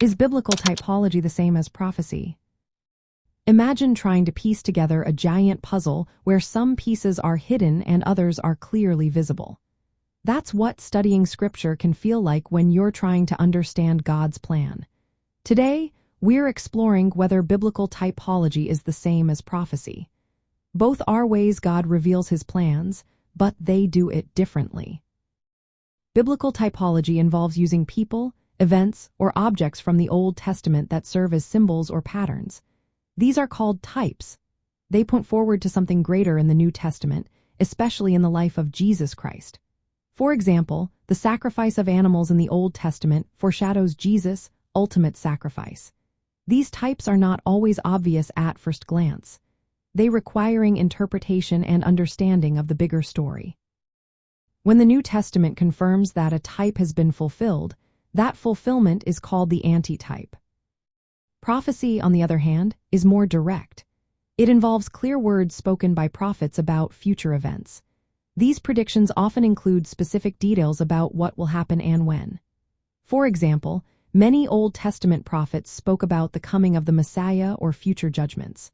Is biblical typology the same as prophecy? Imagine trying to piece together a giant puzzle where some pieces are hidden and others are clearly visible. That's what studying Scripture can feel like when you're trying to understand God's plan. Today, we're exploring whether biblical typology is the same as prophecy. Both are ways God reveals His plans, but they do it differently. Biblical typology involves using people, events, or objects from the Old Testament that serve as symbols or patterns. These are called types. They point forward to something greater in the New Testament, especially in the life of Jesus Christ. For example, the sacrifice of animals in the Old Testament foreshadows Jesus' ultimate sacrifice. These types are not always obvious at first glance. They requiring interpretation and understanding of the bigger story. When the New Testament confirms that a type has been fulfilled, that fulfillment is called the antitype. Prophecy, on the other hand, is more direct. It involves clear words spoken by prophets about future events. These predictions often include specific details about what will happen and when. For example, many Old Testament prophets spoke about the coming of the Messiah or future judgments.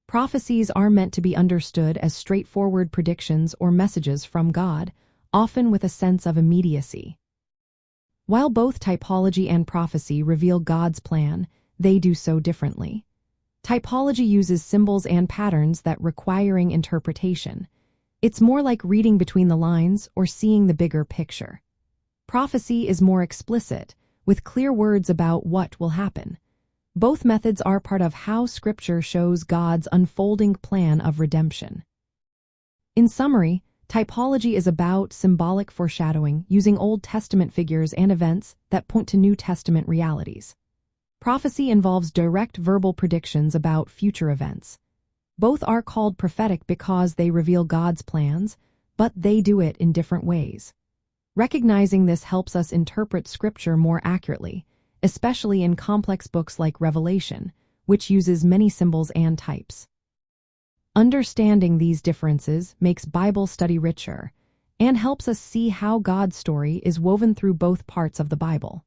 Prophecies are meant to be understood as straightforward predictions or messages from God, often with a sense of immediacy. While both typology and prophecy reveal God's plan, they do so differently. Typology uses symbols and patterns that requiring interpretation. It's more like reading between the lines or seeing the bigger picture. Prophecy is more explicit, with clear words about what will happen. Both methods are part of how Scripture shows God's unfolding plan of redemption. In summary, typology is about symbolic foreshadowing using Old Testament figures and events that point to New Testament realities. Prophecy involves direct verbal predictions about future events. Both are called prophetic because they reveal God's plans, but they do it in different ways. Recognizing this helps us interpret Scripture more accurately, especially in complex books like Revelation, which uses many symbols and types. Understanding these differences makes Bible study richer and helps us see how God's story is woven through both parts of the Bible.